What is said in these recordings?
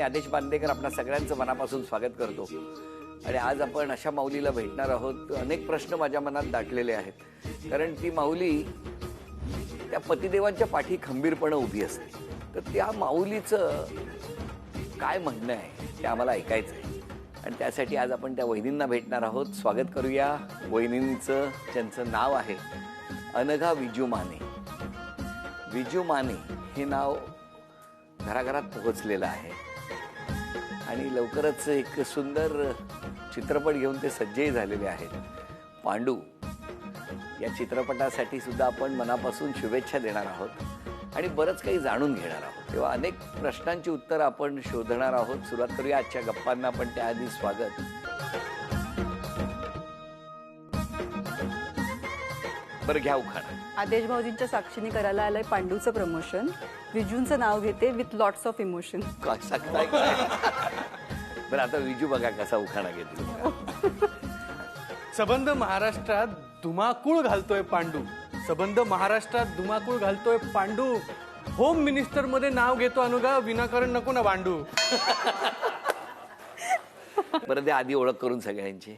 आदेश बांदेकर आपल्या सगळ्यांचं मनापासून स्वागत करतो आणि आज आपण अशा माऊलीला भेटणार आहोत. अनेक प्रश्न माझ्या मनात दाटलेले आहेत कारण ती माऊली त्या पतिदेवांच्या पाठी खंबीरपणे उभी असते. तर त्या माऊलीचं काय म्हणणं आहे ते आम्हाला ऐकायचं आहे आणि त्यासाठी आज आपण त्या वहिनींना भेटणार आहोत. स्वागत करूया वहिनींचं, ज्यांचं नाव आहे अनघा विजू माने. विजू माने हे नाव घराघरात पोहोचलेलं आहे आणि लवकरच एक सुंदर चित्रपट घेऊन ते सज्जही झालेले आहेत. पांडू या चित्रपटासाठी सुद्धा आपण मनापासून शुभेच्छा देणार आहोत आणि बरंच काही जाणून घेणार आहोत. तेव्हा अनेक प्रश्नांची उत्तरं आपण शोधणार आहोत. सुरुवात करूया आजच्या गप्पांना, पण त्याआधी स्वागत. बरं, घ्या उखाणा. आदेश भाऊजींच्या साक्षीने करायला आलंय पांडूचं प्रमोशन. विजूंचं नाव घेते विथ लॉट्स ऑफ इमोशन. काय सांगताय काय? बरं, आता विजू बघा कसा उखाणा घेतला. सबंध महाराष्ट्रात धुमाकूळ घालतोय पांडू. सबंध महाराष्ट्रात धुमाकूळ घालतोय पांडू. होम मिनिस्टर मध्ये नाव घेतो अनुगा, विनाकारण नको ना भांडू. बरं, ते आधी ओळख करून सगळ्यांची.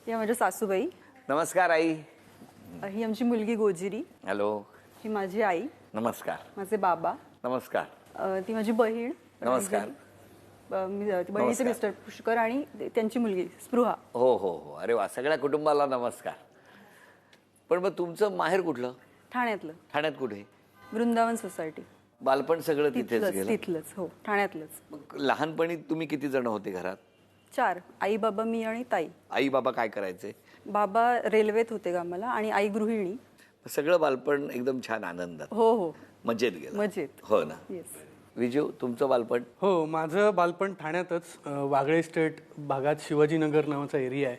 या माझ्या सासूबाई. नमस्कार आई. ही आमची मुलगी गोजिरी. हॅलो. ही माझी आई. नमस्कार. माझे बाबा. नमस्कार. ती माझी बहीण. नमस्कार. बहिणीचे मिस्टर पुष्कर आणि त्यांची मुलगी स्पृहा. हो हो हो. अरे वा, सगळ्या कुटुंबाला नमस्कार. पण मग तुमचं माहेर कुठलं? ठाण्यातलं. ठाण्यात कुठे? वृंदावन सोसायटी. बालपण सगळं तिथेच गेलं? तिथलंच. हो, ठाण्यातलंच. मग लहानपणी तुम्ही किती जण होते घरात? 4. आई, बाबा, मी आणि ताई. आई बाबा काय करायचे? बाबा रेल्वेत होते कामाला आणि आई गृहिणी. सगळं बालपण एकदम छान आनंदात, हो हो, मजेत गेलं. मजेत. हो ना. येस. विजू, तुमचं बालपण? हो, माझं बालपण ठाण्यातच वागळे स्टेट भागात शिवाजीनगर नावाचा एरिया आहे.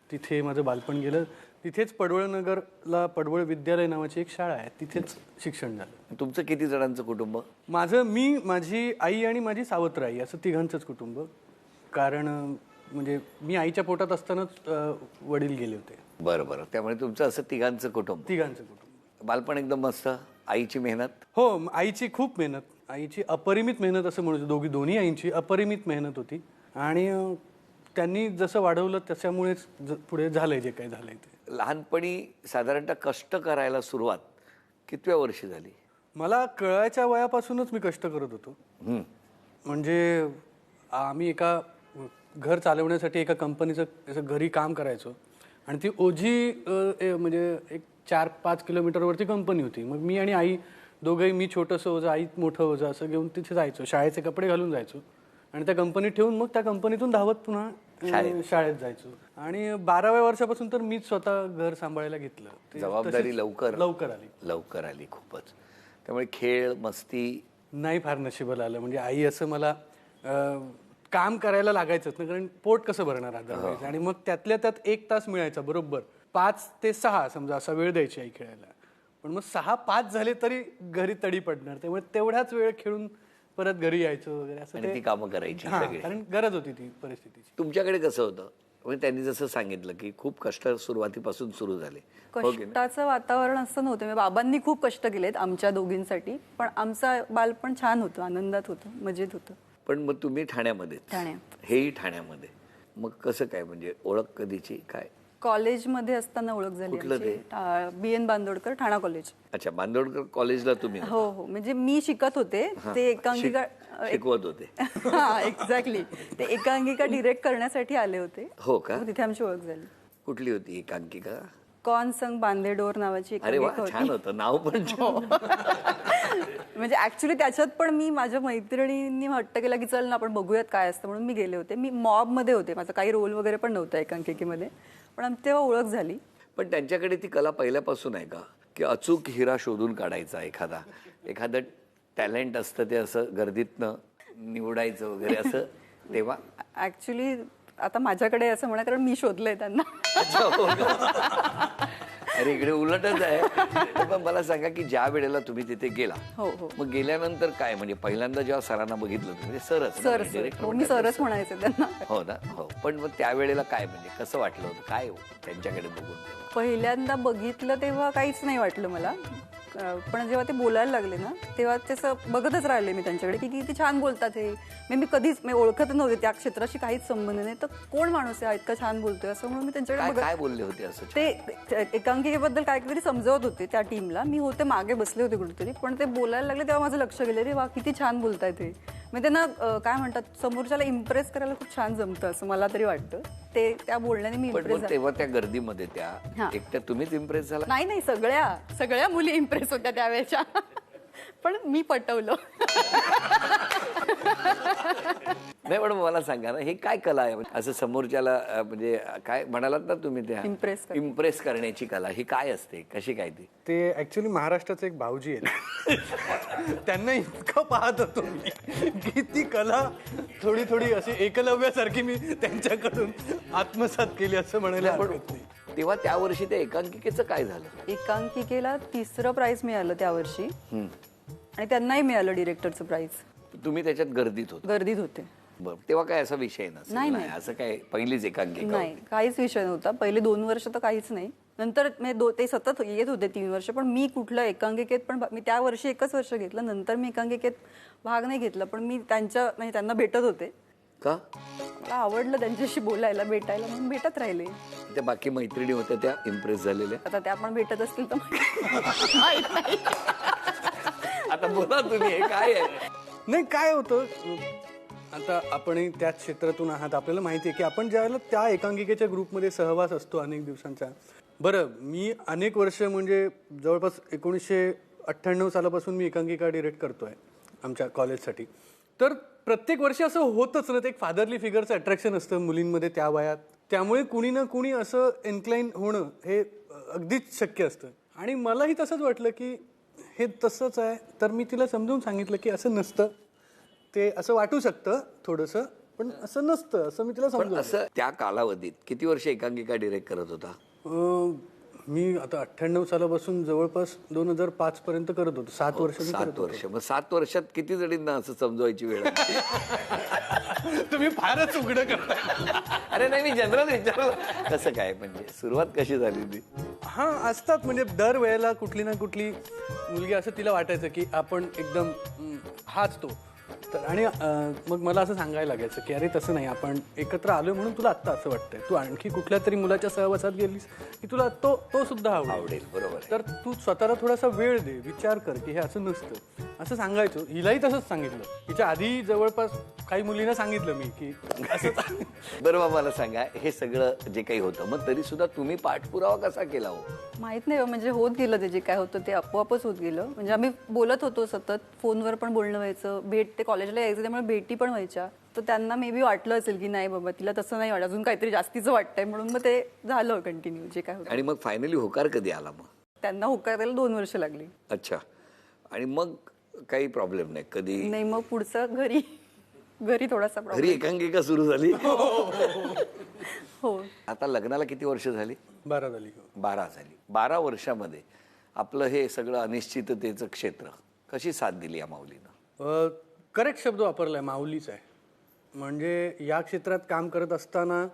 तिथे माझं बालपण गेलं. तिथेच पडवळनगरला पडवळ विद्यालय नावाची एक शाळा आहे, तिथेच शिक्षण झालं. तुमचं किती जणांचं कुटुंब? माझं मी, माझी आई आणि माझी सावत्र आई असं तिघांचंच कुटुंब. कारण म्हणजे मी आईच्या पोटात असतानाच वडील गेले होते. बरं बरं. त्यामुळे तुमचं असं तिघांचं कुटुंब. तिघांचं कुटुंब. बालपण एकदम मस्त. आईची मेहनत? हो, आईची खूप मेहनत, आईची अपरिमित मेहनत असं म्हणू. दोन्ही आईंची अपरिमित मेहनत होती आणि त्यांनी जसं वाढवलं त्याच्यामुळेच पुढे झालंय जे काही झालंय ते. लहानपणी साधारणतः कष्ट करायला सुरुवात कितव्या वर्षी झाली? मला कळायच्या वयापासूनच मी कष्ट करत होतो. म्हणजे आम्ही एका घर चालवण्यासाठी एका कंपनीचं घरी काम करायचो आणि ती ओझी म्हणजे एक 4-5 किलोमीटरवरती कंपनी होती. मग मी आणि आई दोघंही, मी छोटंसं ओझं, आई मोठं ओझं, असं घेऊन तिथे जायचो. शाळेचे कपडे घालून जायचो आणि त्या कंपनीत ठेवून मग त्या कंपनीतून धावत पुन्हा शाळेत जायचो. आणि 12व्या वर्षापासून तर मीच स्वतः घर सांभाळायला घेतलं. जबाबदारी लवकर आली खूपच. त्यामुळे खेळ मस्ती नाही फार नशिबाला आलं. म्हणजे आई असं मला काम करायला लागायचंच ना, कारण पोट कसं भरणार आता. आणि मग त्यातल्या त्यात 1 तास मिळायचा बरोबर 5 ते 6 समजा असा वेळ द्यायची आई खेळायला. पण मग 6-5 झाले तरी घरी तडी पडणार. त्यामुळे तेवढाच वेळ खेळून परत घरी यायचं वगैरे असं ती कामं करायची सगळी. कारण गरज होती ती परिस्थितीची. तुमच्याकडे कसं होतं? म्हणजे त्यांनी जसं सांगितलं की खूप कष्ट सुरुवातीपासून सुरू झाले. कष्टाचं वातावरण असं नव्हतं. म्हणजे बाबांनी खूप कष्ट केलेत आमच्या दोघींसाठी, पण आमचं बालपण छान होतं, आनंदात होतं, मजेत होतं. पण मग तुम्ही ठाण्यामध्ये? ठाण्यात. हेही ठाण्यामध्ये. मग कसं काय, म्हणजे ओळख कधीची काय? कॉलेजमध्ये असताना ओळख झाली. BN बांदोडकर ठाणा कॉलेज. अच्छा, बांदोडकर कॉलेजला तुम्ही? हो हो. म्हणजे मी शिकत होते, ते एकांकिका शिकवत होते. हा, एक्झॅक्टली. ते एकांकिका डिरेक्ट करण्यासाठी आले होते. हो का? तिथे आमची ओळख झाली. कुठली होती एकांकिका? कॉन संग बांदेडोर नावाची एकांकिका. छान होतं नाव पण. म्हणजे ऍक्च्युली त्याच्यात पण मी, माझ्या मैत्रिणींनी हट्ट केला की चल ना आपण बघूयात काय असतं, म्हणून मी गेले होते. मी मॉब मध्ये होते, माझा काही रोल वगैरे पण नव्हता एकांकिकेमध्ये, पण आमची तेव्हा ओळख झाली. पण त्यांच्याकडे ती कला पहिल्यापासून आहे का, की अचूक हिरा शोधून काढायचा? एखादं टॅलेंट असतं ते असं गर्दीतनं निवडायचं वगैरे असं तेव्हा? ऍक्च्युली आता माझ्याकडे असं म्हणा, कारण मी शोधलंय त्यांना. अरे इकडे उलटच आहे. पण मला सांगा की ज्या वेळेला तुम्ही तिथे गेला, हो हो, मग गेल्यानंतर काय, म्हणजे पहिल्यांदा जेव्हा सरांना बघितलं म्हणजे मी सरच म्हणायचं त्यांना. हो ना. हो. पण मग त्यावेळेला काय, म्हणजे कसं वाटलं होतं काय त्यांच्याकडे बघून? पहिल्यांदा बघितलं तेव्हा काहीच नाही वाटलं मला. पण जेव्हा ते बोलायला लागले ना तेव्हा त्याचं बघतच राहिले मी त्यांच्याकडे की किती छान बोलतात हे. मी कधीच मी ओळखत नव्हते, त्या क्षेत्राशी काहीच संबंध नाही, तर कोण माणूस आहे इतका छान बोलतोय असं म्हणून मी त्यांच्याकडे काय बघत. काय बोलले होते असं? ते एकांकिकेबद्दल काहीतरी समजवत होते त्या टीमला. मी होते मागे बसले होते कुठेतरी, पण ते बोलायला लागले तेव्हा माझं लक्ष गेलं, रे वा किती छान बोलतायत हे. मग त्यांना काय म्हणतात, समोरच्याला इम्प्रेस करायला खूप छान जमतं असं मला तरी वाटतं. ते त्या बोलण्याने मी पण इम्प्रेस मग तेव्हा त्या गर्दीमध्ये त्या हा. एकट्या तुम्हीच इम्प्रेस झाला? नाही, सगळ्या मुली इम्प्रेस होत्या त्यावेळेच्या. पण मी पटवलं. नाही, पण मला सांगा ना, हे काय कला आहे असं समोरच्याला म्हणजे काय म्हणालात ना तुम्ही, त्या इम्प्रेस करण्याची कला ही काय असते, कशी काय ती? ते ऍक्च्युली महाराष्ट्राचे एक भाऊजी आहेत. त्यांना इतकं पाहत होतो मी की ती कला थोडी थोडी अशी एकलव्यासारखी मी त्यांच्याकडून आत्मसात केली असं म्हणायला हरकत नाही. तेव्हा त्या वर्षी त्या एकांकिकेचं काय झालं? एकांकिकेला 3रं प्राइज मिळालं त्या वर्षी आणि त्यांनाही मिळालं डिरेक्टरचं प्राइज. तुम्ही त्याच्यात गर्दीत होते. बरं, तेव्हा काय असा विषय नसेल? नाही. असं काय पहिलीच एकांकिका नाही, काहीच विषय नव्हता. पहिले 2 वर्ष तर काहीच नाही. नंतर ते सतत येत होते 3 वर्ष, पण मी कुठलं एकांकिकेत पण मी त्या वर्षी 1च वर्ष घेतलं. नंतर मी एकांकिकेत भाग नाही घेतला, पण मी म्हणजे त्यांना भेटत होते. का? मला आवडलं त्यांच्याशी बोलायला, भेटायला, म्हणून भेटत राहिले. त्या बाकी मैत्रिणी होत्या त्या इम्प्रेस झालेल्या? आता त्या पण भेटत असतील तर माहित नाही. आता बोला तुम्ही, हे काय आहे? नाही, काय होतं, आता आपणही त्याच क्षेत्रातून आहात, आपल्याला माहिती आहे की आपण ज्यावेळेला त्या एकांकिकेच्या ग्रुपमध्ये सहवास असतो अनेक दिवसांचा. बरं, मी अनेक वर्ष म्हणजे जवळपास 1998 सालापासून मी एकांकिका डिरेक्ट करतोय आमच्या कॉलेजसाठी. तर प्रत्येक वर्षी असं होतच ना, ते एक फादरली फिगरचं अट्रॅक्शन असतं मुलींमध्ये त्या वयात. त्यामुळे कुणी ना कुणी असं इन्क्लाइन होणं हे अगदीच शक्य असतं. आणि मलाही तसंच वाटलं की हे तसंच आहे. तर मी तिला समजून सांगितलं की असं नसतं, ते असं वाटू शकतं थोडंसं, पण असं नसतं, असं मी तिला पण समजून. असं त्या कालावधीत किती वर्ष एकांकिका डिरेक्ट करत होता? मी आता 98 सालापासून जवळपास 2005 पर्यंत करत होतो. 7 वर्ष मी करत 7 होतो. वर्ष. मग 7 वर्षात किती जणींना असं समजवायची वेळ आली? तुम्ही फारच उघडं करताय. अरे नाही, मी जनरल विचारलं कसं काय, म्हणजे सुरुवात कशी झाली ती? हा, असतात म्हणजे दर वेळेला कुठली ना कुठली मुलगी असं तिला वाटायचं की आपण एकदम हाच तो. तर आणि मग मला असं सांगायला लागायचं की अरे तसं नाही, आपण एकत्र आलोय म्हणून तुला आत्ता असं वाटतंय, तू आणखी कुठल्या तरी मुलाच्या सहवासात गेलीस की तुला तो सुद्धा आवडेल. बरोबर आहे. तर तू स्वतःला थोडासा वेळ दे, विचार कर की हे असं नसतं, असं सांगायचो. हिलाही तसंच सांगितलं. हिच्या आधी जवळपास काही मुलींना सांगितलं मी की असं. बरं, मला सांगा, हे सगळं जे काही होतं, मग तरी सुद्धा तुम्ही पाठपुरावा कसा केला हो? माहित नाही, म्हणजे होत गेलं, ते जे काय होतं ते आपोआपच होत गेलं. म्हणजे आम्ही बोलत होतो सतत, फोनवर पण बोलणं व्हायचं, ते कॉलेजला यायचं त्यामुळे भेटी पण व्हायच्या. तर त्यांना मे बी वाटलं असेल की नाही बाबा, तिला तसं नाही वाटत, अजून काहीतरी जास्तीचं वाटतंय, म्हणून मग ते झालं कंटिन्यू जे काय होतं. आणि मग फायनली होकार कधी आला मग? त्यांना होकार द्यायला 2 वर्ष लागली. अच्छा. आणि मग काही प्रॉब्लेम नाही कधी? नाही, मग पुढचं घरी थोडासा घरी प्रॉब्लेम. एकांकिका सुरू झाली? हो. आता लग्नाला किती वर्ष झाली? 12 झाली. 12 झाली. 12 वर्षामध्ये आपलं हे सगळं अनिश्चिततेचं क्षेत्र कशी साथ दिली या माऊलीनं? करेक्ट शब्द वापरलाय, माऊलीच आहे. म्हणजे या क्षेत्रात काम करत असताना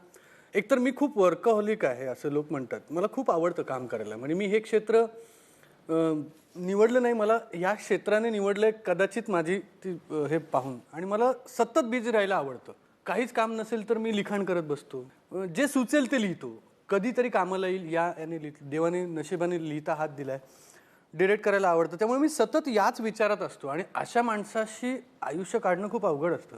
एकतर मी खूप वर्कहॉलिक आहे असं लोक म्हणतात. मला खूप आवडतं काम करायला. म्हणजे मी हे क्षेत्र निवडलं नाही, मला या क्षेत्राने निवडलंय कदाचित माझी ती हे पाहून. आणि मला सतत बिझी राहायला आवडतं. काहीच काम नसेल तर मी लिखाण करत बसतो, जे सुचेल ते लिहितो. कधीतरी कामाला येईल याने देवाने नशिबाने लिहिता हात दिलाय. डिरेक्ट करायला आवडतं, त्यामुळे मी सतत याच विचारात असतो. आणि अशा माणसाशी आयुष्य काढणं खूप अवघड असतं,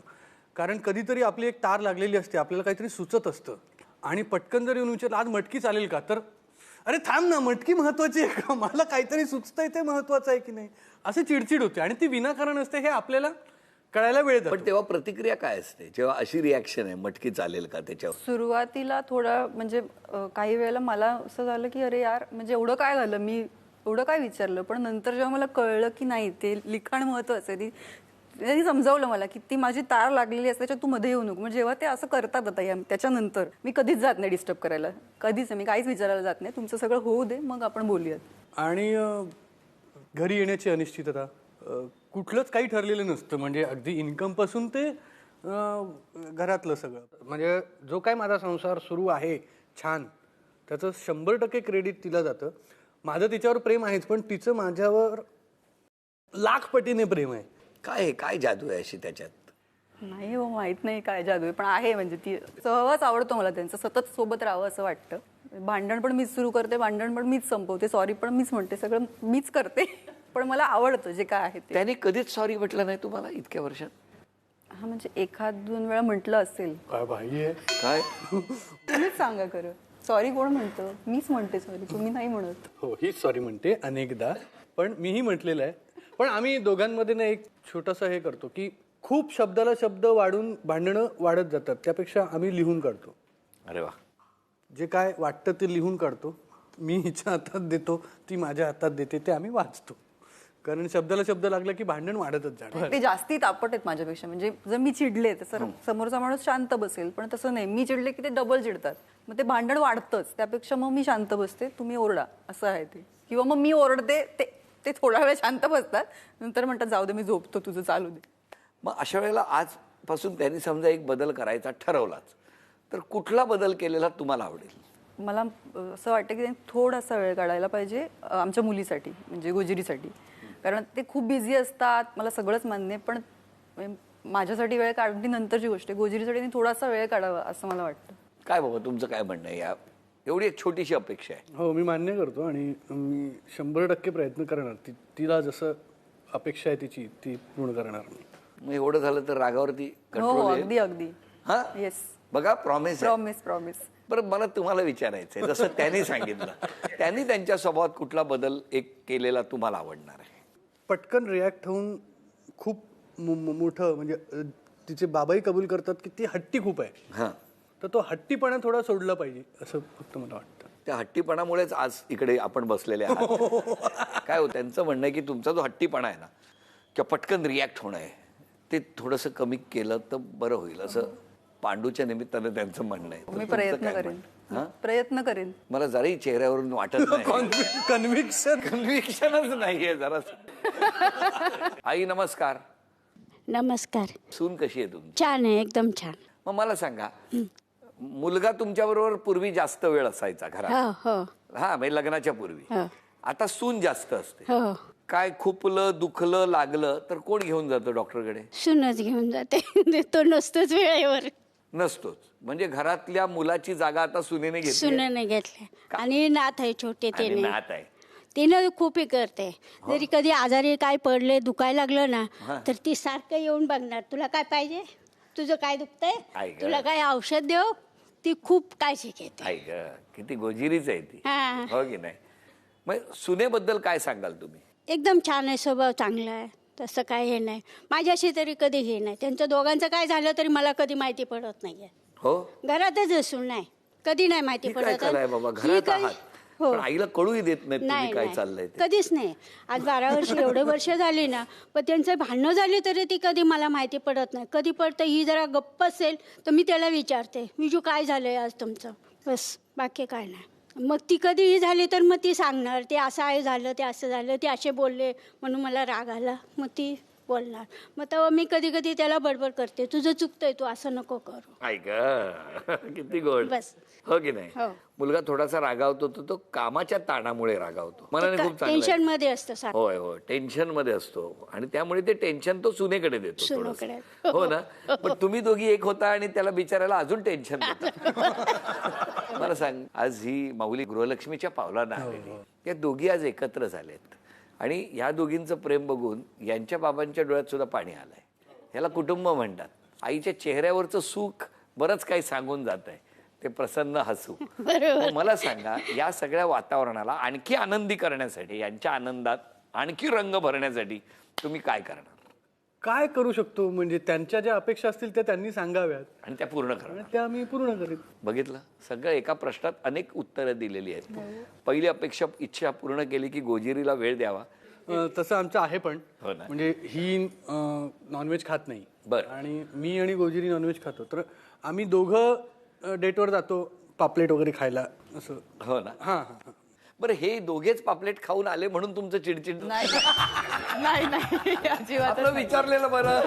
कारण कधीतरी आपली एक तार लागलेली असते, आपल्याला काहीतरी सुचत असतं आणि पटकन जर येऊन विचारलं आज मटकी चालेल का, तर अरे थांब ना, मटकी महत्वाची आहे का, मला काहीतरी सुचतंय ते महत्वाचं आहे की नाही, असं चिडचिड होते. आणि ती विनाकारण असते, हे आपल्याला कळायला वेळ जातो. पण तेव्हा प्रतिक्रिया काय असते जेव्हा अशी रिॲक्शन आहे, मटकी चालेल का त्याच्यावर? सुरुवातीला थोडा म्हणजे काही वेळेला मला असं झालं की अरे यार, म्हणजे एवढं काय झालं, मी एवढं काय विचारलं. पण नंतर जेव्हा मला कळलं की नाही, ते लिखाण महत्वाचं आहे, त्यांनी समजावलं मला की ती माझी तार लागलेली असते, त्याच्यात तू मध्ये येऊ नको. म्हणजे जेव्हा ते असं करतात आता त्याच्यानंतर मी कधीच जात नाही डिस्टर्ब करायला, कधीच. मी काहीच विचारायला जात नाही, तुमचं सगळं होऊ दे, मग आपण बोलूयात. आणि घरी येण्याची अनिश्चितता, कुठलंच काही ठरलेलं नसतं. म्हणजे अगदी इन्कमपासून ते घरातलं सगळं. म्हणजे जो काय माझा संसार सुरू आहे छान, त्याचं 100% क्रेडिट तिला जातं. माझं तिच्यावर प्रेम आहेच, पण तिचं माझ्यावर लाख पटीने प्रेम आहे. काय जादू आहे अशी त्याच्यात? नाही हो, माहित नाही काय जादू आहे, पण आहे. म्हणजे ती सहवास आवडतो मला त्यांचं, सतत सोबत राहावं असं वाटतं. भांडण पण मीच सुरू करते, भांडण पण मीच संपवते, सॉरी पण मीच म्हणते, सगळं मीच करते. पण मला आवडतं जे काय आहे ते. त्याने कधीच सॉरी म्हटलं नाही तुम्हाला इतक्या वर्षात? हा, म्हणजे 1-2 वेळा म्हटलं असेल. काय बाई आहे काय? तुम्हीच सांगा खरं, सॉरी कोण म्हणतं? मीच म्हणते सॉरी, तुम्ही नाही म्हणत. हो, हीच सॉरी म्हणते अनेकदा, पण मीही म्हटलेलं आहे. पण आम्ही दोघांमध्ये ना एक छोटंसं हे करतो की खूप शब्दाला शब्द वाढून भांडणं वाढत जातात, त्यापेक्षा आम्ही लिहून काढतो. अरे वा. जे काय वाटतं ते लिहून काढतो. मी हिच्या हातात देतो, ती माझ्या हातात देते, ते आम्ही वाचतो. कारण शब्दाला शब्द लागला की भांडण वाढतच जाणार. ते जास्ती तापट आहेत माझ्यापेक्षा. म्हणजे जर मी चिडले तर समोरचा माणूस शांत बसेल, पण तसं नाही. मी चिडले की ते डबल चिडतात, मग ते भांडण वाढतंच. त्यापेक्षा मग मी शांत बसते, तुम्ही ओरडा, असं आहे ते. किंवा मग मी ओरडते, ते थोडा वेळ शांत बसतात, नंतर म्हणतात जाऊ दे, मी झोपतो, तुझं चालू दे. मग अशा वेळेला आजपासून त्यांनी समजा एक बदल करायचा ठरवलाच, तर कुठला बदल केलेला तुम्हाला आवडेल? मला असं वाटतं की त्यांनी थोडासा वेळ काढायला पाहिजे आमच्या मुलीसाठी, म्हणजे गोजिरीसाठी. कारण ते खूप बिझी असतात, मला सगळंच मान्य आहे, पण माझ्यासाठी वेळ काढली नंतरची गोष्ट आहे. गोजिरीसाठी त्यांनी थोडासा वेळ काढावा असं मला वाटतं. काय बाबा तुमचं काय म्हणणं आहे? या एवढी एक छोटीशी अपेक्षा आहे. हो, मी मान्य करतो आणि मी 100% प्रयत्न करणार. तिला जसं अपेक्षा आहे तिची, ती पूर्ण करणार मी. मग एवढं झालं तर रागावरती हो, कंट्रोल? अगदी अगदी. हा, येस, बघा, प्रॉमिस प्रॉमिस. बरं, मला तुम्हाला विचारायचंय, जसं त्यांनी सांगितलं, त्यांनी त्यांच्या स्वभावात कुठला बदल एक केलेला तुम्हाला आवडणार आहे? पटकन रिॲक्ट होऊन खूप मोठं, म्हणजे तिचे बाबाही कबूल करतात की ती हट्टी खूप आहे. हां, तर तो हट्टीपणा थोडा सोडला पाहिजे, असं फक्त मला वाटतं. त्या हट्टीपणामुळेच आज इकडे आपण बसलेले आहात. काय हो, त्यांचं म्हणणं आहे की तुमचा जो हट्टीपणा आहे ना, किंवा पटकन रिॲक्ट होणं आहे, ते थोडंसं कमी केलं तर बरं होईल, असं पांडूच्या निमित्तानं त्यांचं म्हणणं आहे. मी प्रयत्न करेन. मला जराही चेहऱ्यावरून वाटत नाही. कन्व्हिक्शनच नाहीये जरा. आई नमस्कार. नमस्कार. सून कशी आहे तुमची? छान आहे, एकदम छान. मग मला सांगा, मुलगा तुमच्याबरोबर पूर्वी जास्त वेळ असायचा घरात? हो हो हा, म्हणजे लग्नाच्या पूर्वी. हो आता सून जास्त असते. हो. काय खुपलं दुखलं लागलं तर कोण घेऊन जातं डॉक्टरकडे? सूनच घेऊन जाते. तो नसतोच वेळेवर. नसतोच. म्हणजे घरातल्या मुलाची जागा आता सुनेने घेतली. सुनेने घेतले. आणि नात आहे छोटे, आणि त्याने नात आहे. तिनं खूप हे करते. जरी कधी आजारी काय पडले, दुखायला लागलं ना, तर ती सारखं येऊन बघणार, तुला काय पाहिजे, तुझं काय दुखतंय, आई गं. तुला काय औषध देऊ. ती खूप काळजी घेते. आई ग, किती गोजिरीच आहे ती. हा. हो की नाही? मग सुनेबद्दल काय सांगाल तुम्ही? एकदम छान आहे, स्वभाव चांगला आहे, तसं काय हे नाही. माझ्याशी तरी कधी हे नाही. त्यांच्या दोघांचं काय झालं तरी मला कधी माहिती पडत नाहीये. हो, घरातच असून नाही, कधी नाही माहिती ही काय पडत. कलाय बाबा, ही घरात काही- आहात, हो. पण आईला कळूही देत नाही तुम्ही नाही काय नाही. चाललंय ते. कधीच नाही. आज 12 वर्ष एवढे वर्ष झाली ना, पण त्यांचं भांडणं झाली तरी ती कधी मला माहिती पडत नाही. कधी पडतं, ही जरा गप्प असेल तर मी त्याला विचारते, विजू काय झालंय आज तुमचं, बस, बाकी काय नाही. मग ती कधीही झाली तर मग ती सांगणार, ते असं आहे झालं, ते असं झालं, ते असे बोलले म्हणून मला राग आला, मग ती बोलणार. मग तेव्हा मी कधी कधी त्याला बडबड करते, तुझं चुकतंय, तू असं नको करू. आई ग, किती गोड. बस. हो की नाही? हो. मुलगा थोडासा रागावतो तर तो कामाच्या ताणामुळे रागावतो. मनाने खूप चांगलं टेन्शन आहे. मध्ये असतं सारखं. होय होय, टेन्शन मध्ये असतो आणि त्यामुळे ते टेन्शन तो सुनेकडे देतो थोडंसं. सुनेकडे. हो ना? पण तुम्ही दोघी एक होता आणि त्याला बिचारायला अजून टेन्शन देता. मला सांग, आज ही माऊली गृहलक्ष्मीच्या पावलानं आलेली, या दोघी आज एकत्र झालेत आणि या दोघींचं प्रेम बघून यांच्या बाबांच्या डोळ्यात सुद्धा पाणी आलंय. याला कुटुंब म्हणतात. आईच्या चेहऱ्यावरचं सुख बरंच काही सांगून जात आहे, ते प्रसन्न हसू. मग मला सांगा, या सगळ्या वातावरणाला आणखी आनंदी करण्यासाठी, यांच्या आनंदात आणखी रंग भरण्यासाठी तुम्ही काय करणार? काय करू शकतो, म्हणजे त्यांच्या ज्या अपेक्षा असतील त्या त्यांनी सांगाव्यात आणि त्या पूर्ण करणार. त्या मी पूर्ण करेन. बघितलं, सगळं एका प्रश्नात अनेक उत्तरं दिलेली आहेत. पहिली अपेक्षा, इच्छा पूर्ण केली की गोजिरीला वेळ द्यावा. तसं आमचं आहे, पण हो ना. म्हणजे ही नॉनव्हेज खात नाही. बरं. आणि मी आणि गोजिरी नॉनव्हेज खातो, तर आम्ही दोघं डेटवर जातो पापलेट वगैरे खायला, असं. हो ना. हां हां. बरं, हे दोघेच पापलेट खाऊन आले म्हणून तुमचं चिडचिड? नाही अजिबात आपलं विचारलेलं बरं.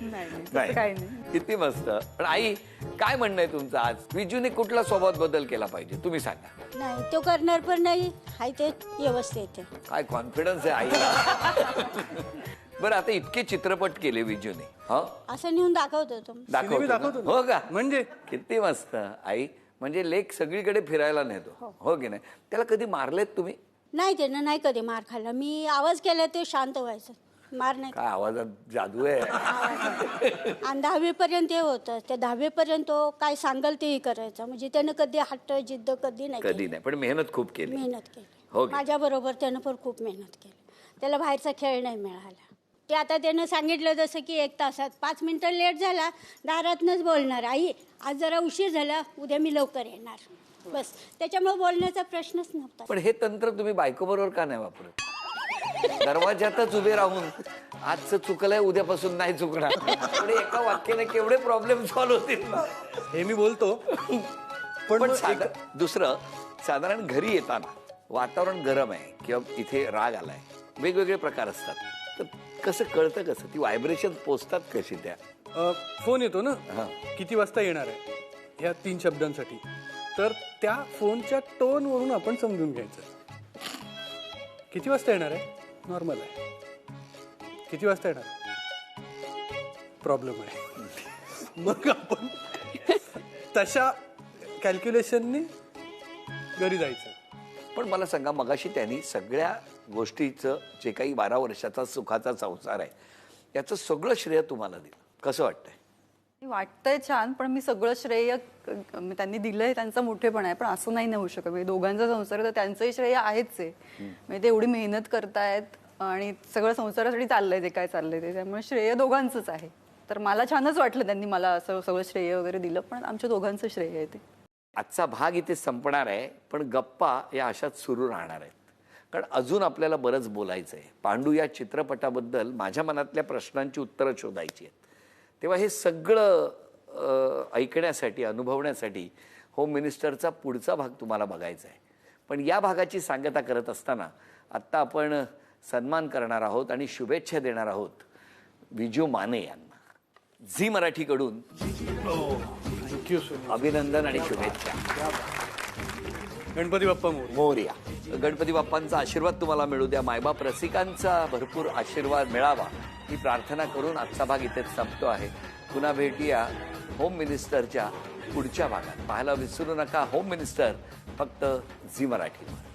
नाही, नाही. काही नाही. किती मस्त. पण आई, काय म्हणणं आहे तुमचं आज? विजूने कुठला स्वभावात बदल केला पाहिजे तुम्ही सांगा. नाही तो करणार पण नाही, हाय ते व्यवस्थित आहे. काय कॉन्फिडन्स आहे आईला. बरं, आता इतके चित्रपट केले विजूने, असं नेऊन दाखवतो तो. सिनेमे दाखवतो ना. हो का? म्हणजे किती मस्त आई. म्हणजे लेक सगळीकडे फिरायला नेतो, हो की नाही? त्याला कधी मारलेत तुम्ही? नाही त्यानं नाही कधी मार खाल्ला. मी आवाज केला ते शांत व्हायचं, मार नाही. काय आवाजात जादू आहे. आणि 10वी पर्यंत हे होतं, त्या 10वी पर्यंत तो काय सांगल तेही करायचं. म्हणजे त्यानं कधी हट्ट जिद्द कधी नाही कधी नाही, पण मेहनत खूप केली. मेहनत केली. हो की? माझ्या बरोबर त्यानं पण खूप मेहनत केली. त्याला बाहेरचा खेळ नाही मिळाला. ते आता त्यानं सांगितलं जसं की 1 तासात 5 मिनिटं लेट झाला दारातनच बोलणार, आई आज जरा उशीर झाला, उद्या मी लवकर येणार. बस त्याच्यामुळे बोलण्याचा प्रश्नच नव्हता. पण हे तंत्र तुम्ही बायको बरोबर का नाही वापरत? दरवाजातच उभे राहून आजचं चुकलंय उद्यापासून नाही चुकणार. पण एका वाक्याने केवढे प्रॉब्लेम सॉल्व्ह होतील. हे मी बोलतो पण मग दुसरं, साधारण घरी येताना वातावरण गरम आहे किंवा इथे राग आलाय, वेगवेगळे प्रकार असतात, तर कसं कळतं, कसं ती व्हायब्रेशन पोचतात कशी त्या? फोन येतो ना, हा. किती वाजता येणार आहे ह्या 3 शब्दांसाठी, तर त्या फोनच्या टोन वरून आपण समजून घ्यायचं. किती वाजता येणार आहे, नॉर्मल आहे. किती वाजता येणार, प्रॉब्लेम आहे. मग आपण तशा कॅल्क्युलेशननी घरी जायचं. पण मला सांगा, मगाशी त्यांनी सगळ्या गोष्टीचं जे काही 12 वर्षाचा सुखाचा संसार आहे याचं सगळं श्रेय तुम्हाला दिलं, कसं वाटतंय? वाटतंय छान, पण मी सगळं श्रेय त्यांनी दिलंय, त्यांचा मोठेपणा आहे. पण असं नाही होऊ शकत. म्हणजे दोघांचा संसार तर त्यांचंही श्रेय आहेच आहे. म्हणजे ते एवढी मेहनत करतायत आणि सगळं संसारासाठी चाललंय ते काय चाललंय ते, त्यामुळे श्रेय दोघांचंच आहे. तर मला छानच वाटलं त्यांनी मला असं सगळं श्रेय वगैरे दिलं, पण आमच्या दोघांचं श्रेय आहे ते. आजचा भाग इथे संपणार आहे, पण गप्पा या अशाच सुरू राहणार आहेत, कारण अजून आपल्याला बरंच बोलायचं आहे. पांडू या चित्रपटाबद्दल माझ्या मनातल्या प्रश्नांची उत्तरं शोधायची आहेत. तेव्हा हे सगळं ऐकण्यासाठी, अनुभवण्यासाठी होम मिनिस्टरचा पुढचा भाग तुम्हाला बघायचा आहे. पण या भागाची सांगता करत असताना आत्ता आपण सन्मान करणार आहोत आणि शुभेच्छा देणार आहोत विजू माने यांना. झी मराठीकडून थँक्यू सो मच. अभिनंदन आणि शुभेच्छा. गणपती बाप्पा मोरया. मोरया. गणपती बाप्पांचा आशीर्वाद तुम्हाला मिळू द्या, मायबाप रसिकांचा भरपूर आशीर्वाद मिळावा ही प्रार्थना करून आजचा भाग इथेच संपतो आहे. पुन्हा भेटूया होम मिनिस्टरच्या पुढच्या भागात. पाहायला विसरू नका होम मिनिस्टर, फक्त झी मराठीवर.